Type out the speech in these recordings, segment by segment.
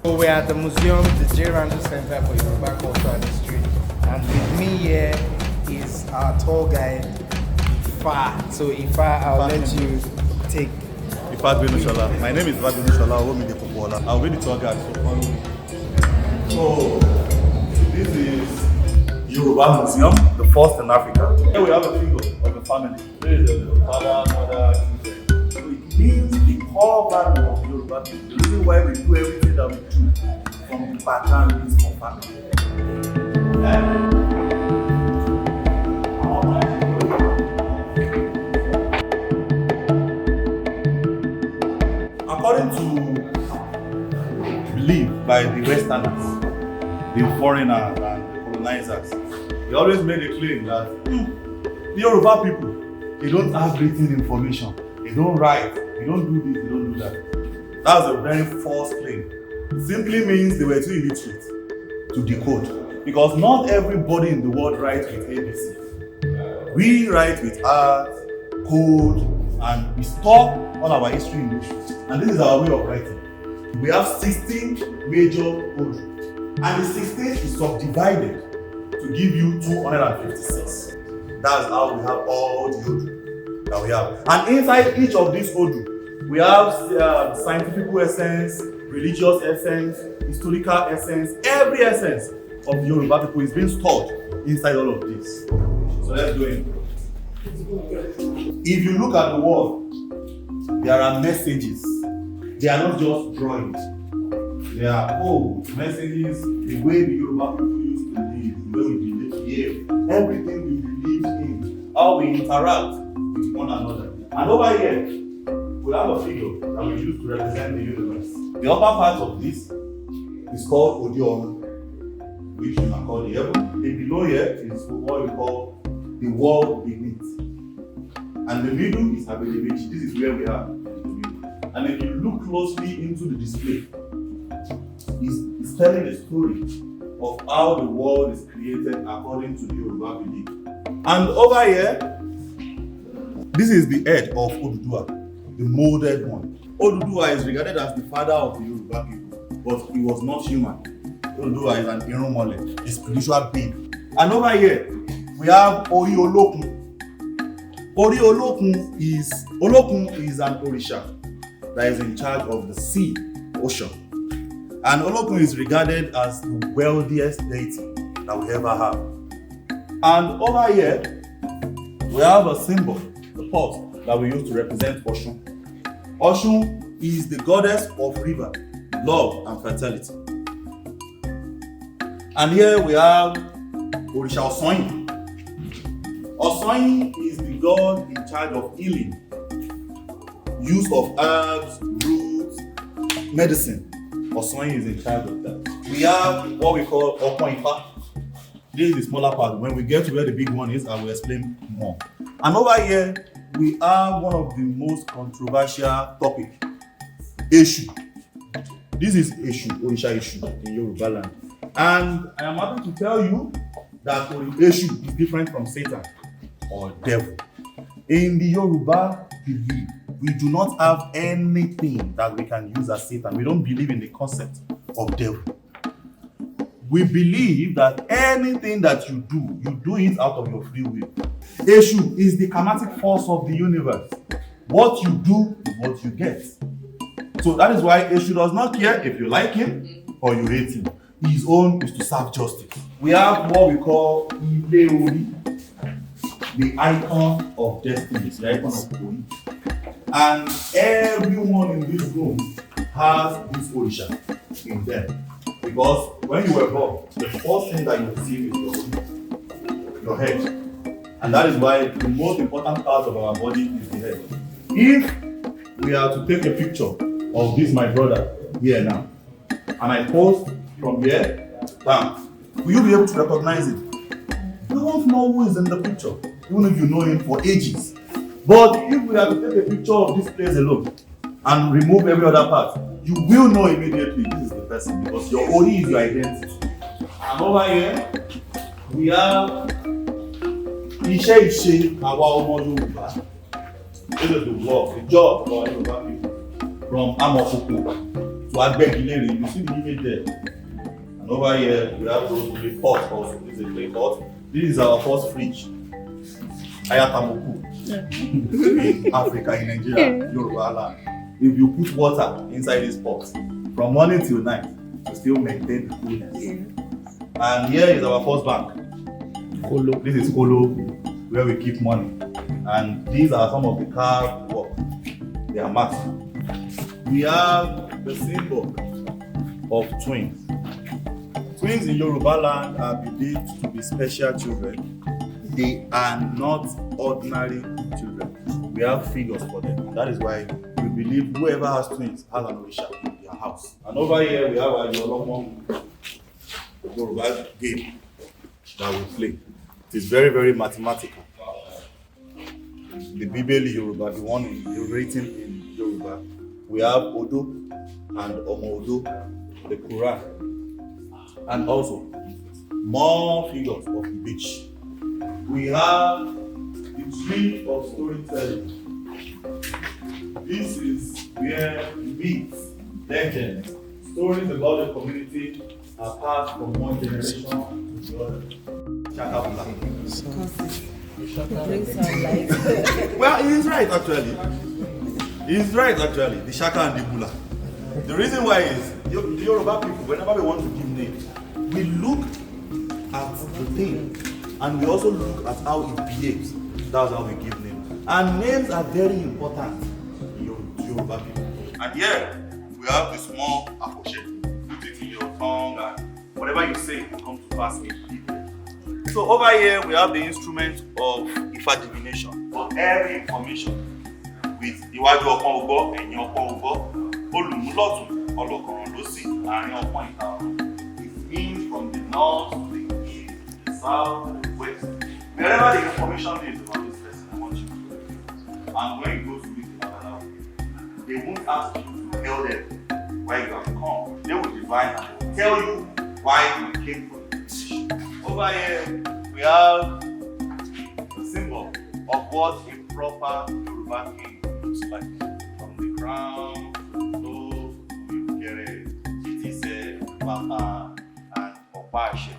So we're at the museum, the John Randles Center for Yoruba Culture and History. And with me here is our tour guide, Ifa. So Ifa, I'll let you take. Ifa. My name is Ifa. I'll be the tour guide. So this is Yoruba Museum, the first in Africa. Here we have a figure of the family. There is the father, mother, children. So it means the core value of Yoruba people. The reason why we do everything that we do from the background is for family. According to belief by the Westerners, the foreigners and the colonizers, they always made a claim that the Yoruba people, they don't have written information, they don't write, they don't do this, they don't do that. That's a very false claim. It simply means they were too illiterate to decode. Because not everybody in the world writes with ABC. We write with art, code, and we store all our history in this. And this is our way of writing. We have 16 major Odu. And the 16 is subdivided to give you 256. That's how we have all the Odu that we have. And inside each of these Odu, we have scientific essence, religious essence, historical essence. Every essence of the Yoruba people is being stored inside all of this. So let's go in. If you look at the wall, there are messages. They are not just drawings. They are messages, the way the Yoruba people used to live, the way we believe here, everything we believe in, how we interact with one another. And over here, we have a figure that we use to represent the universe. The upper part of this is called Odion, which you can call the heaven. The below here is what we call the world beneath. And the middle is Abelibechi. This is where we are. And if you look closely into the display, it's telling a story of how the world is created according to the Yoruba belief. And over here, this is the head of Oduduwa, the molded one. Oduduwa is regarded as the father of the Yoruba people, but he was not human. Oduduwa is an Irunmole, a spiritual being. And over here, we have Ori Olokun. Ori Olokun is an Orisha that is in charge of the sea, ocean. And Olokun is regarded as the wealthiest deity that we ever have. And over here, we have a symbol, the pot, that we use to represent Oshun. Oshun is the goddess of river, love, and fertility. And here we have Orisha Osoyin. Osoyin is the god in charge of healing, use of herbs, roots, medicine. Osoyin is in charge of that. We have what we call Okoifa. This is the smaller part. When we get to where the big one is, I will explain more. And over here, we have one of the most controversial topics, Eshu. This is Eshu, Orisha Eshu in Yoruba land. And I am happy to tell you that Eshu is different from Satan or devil. In the Yoruba belief, we do not have anything that we can use as Satan. We don't believe in the concept of devil. We believe that anything that you do it out of your free will. Eshu is the karmatic force of the universe. What you do is what you get. So that is why Eshu does not care if you like him or you hate him. His own is to serve justice. We have what we call Ileori, the icon of destiny, the icon of Ori. And everyone in this room has this Orisha in them. Because when you were born, the first thing that you receive is your head. And that is why the most important part of our body is the head. If we are to take a picture of this, my brother, here now, and I pose from here down, will you be able to recognize it? You won't know who is in the picture, even if you know him for ages. But if we are to take a picture of this place alone and remove every other part, you will know immediately this is the person, because your Ori is your identity. And over here, we have Iṣẹ́ Àwa Ọmọ Yorùbá. This is the work, the job of our Yoruba people, from Amokoko to Agbegilere. You see the image there. And over here, we have the pot also. This is a clay pot. This is our first fridge. Ayatamoku. In Africa, in Nigeria, Yoruba land. If you put water inside this pot, from morning till night, to still maintain the coolness. And here is our first bank. Kolo. This is Kolo, where we keep money. And these are some of the carved work. They are massive. We have the symbol of twins. Twins in Yoruba land are believed to be special children. They are not ordinary children. We have figures for them. And that is why we believe whoever has twins has an Orisha in their house. And over here we have our Yoruba game that we play. It is very, very mathematical. The Bible Yoruba, the one written in Yoruba, we have Odo and Omo Odo, the Quran, and also more figures of the beach. We have the tree of storytelling. This is where myths, legends, stories about the community are passed from one generation to the other. Shaka Well, he is right actually. He is right actually. The Shaka and the Bula. The reason why is the Yoruba people, whenever we want to give names, we look at the thing and we also look at how it behaves. That's how we give names. And names are very important to Yoruba people. And here we have the small approche. Put it in your tongue and whatever you say will come to pass in people. So over here we have the instrument of Ifa divination. For every information with Iwaju Ọpọ́n Ugbọ́, Ẹ̀yìn Ọpọ́n Ugbọ́, Olùmúlọ̀tún, Ọlọ́kọ̀ràn lósì, Àárín Ọpọ́n Ìta Ọ̀run. It means from the north to the east, the south to the west. Wherever the information is about this person, I want you to do it. And when you go to meet the Babalawo, they won't ask you to tell them why you have come. They will divine and tell you why you came from the position. Over here, we have the symbol of what a proper Yoruba king looks like. From the crown, to Ikere, Titise, Baba, and Opashe.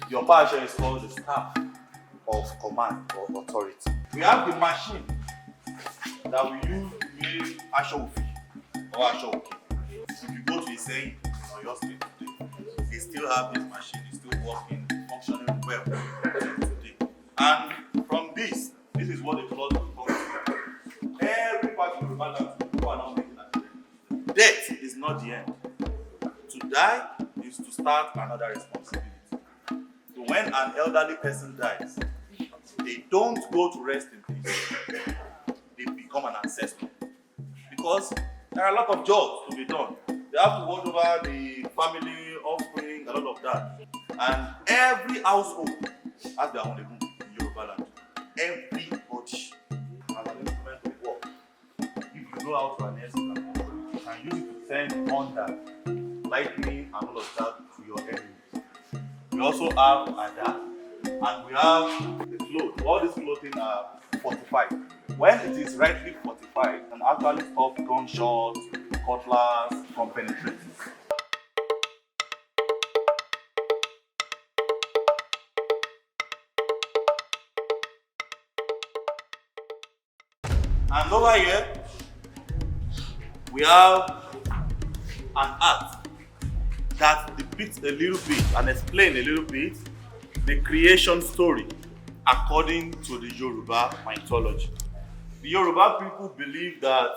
The Opashe is called the staff of command or authority. We have the machine that we use to make Ashofi or Ashoki. If you go to Iseyin or your state today, they still have this machine, it's still working, functioning well today. And from this is what the blood will come to. Every part of the balance people are now making an death is not the end. To die is to start another responsibility. So when an elderly person dies, they don't go to rest in peace. They become an ancestral. Because there are a lot of jobs to be done. They have to watch over the family, offspring, a lot of that. And every household has their own Egungun in Yoruba land. Everybody has an instrument of work. If you go out to an estate, you can use it to send thunder, lightning, and all of that to your enemies. We also have Ada, and we have the cloth. All these clothing are fortified. When it is rightly fortified, it can actually stop gunshots, cutlass from penetrating. And over here, we have an art that depicts a little bit and explains a little bit the creation story according to the Yoruba mythology. The Yoruba people believe that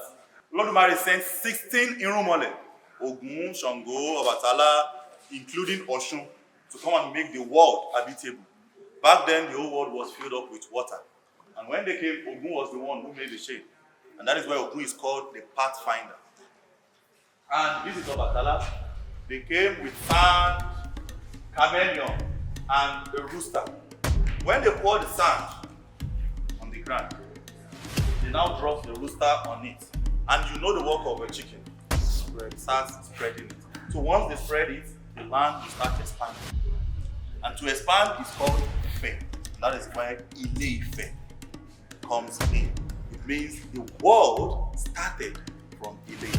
Olodumare sent 16 Irunmole, Ogun, Shango, Obatala, including Oshun, to come and make the world habitable. Back then, the whole world was filled up with water. And when they came, Ogun was the one who made the shape. And that is why Ogun is called the Pathfinder. And this is Obatala. They came with sand, chameleon, and a rooster. When they poured the sand on the ground, they now drop the rooster on it. And you know the work of a chicken. Starts spreading it. So once they spread it, the land will start expanding. And to expand is called Ife. That is why Ile-Ife comes in. It means the world started from Ile-Ife.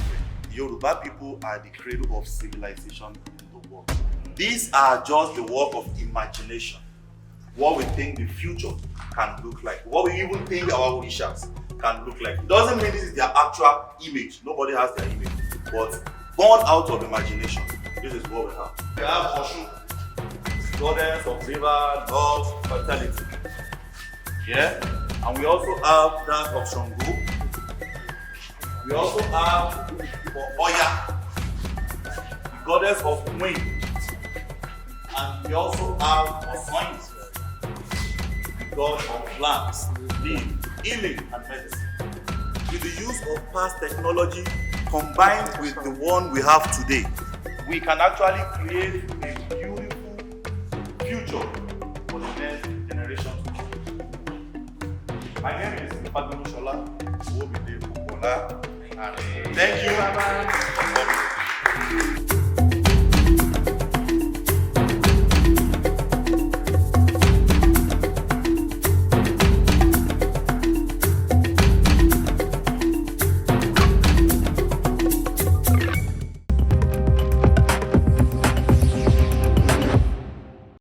the Yoruba people are the cradle of civilization in the world. These are just the work of imagination. What we think the future can look like. What we even think our orishas can look like. It doesn't mean this is their actual image. Nobody has their image. But born out of imagination, this is what we have. We have Oshun, goddess of river, love, fertility. Yeah? And we also have that of Shango. We also have Oya, the goddess of wind. And we also have Osun, the god of plants, leaf, healing, and medicine. With the use of past technology combined with the one we have today, we can actually create a beautiful future for the next generation. My name is Fagbemi Shola, and thank you for coming.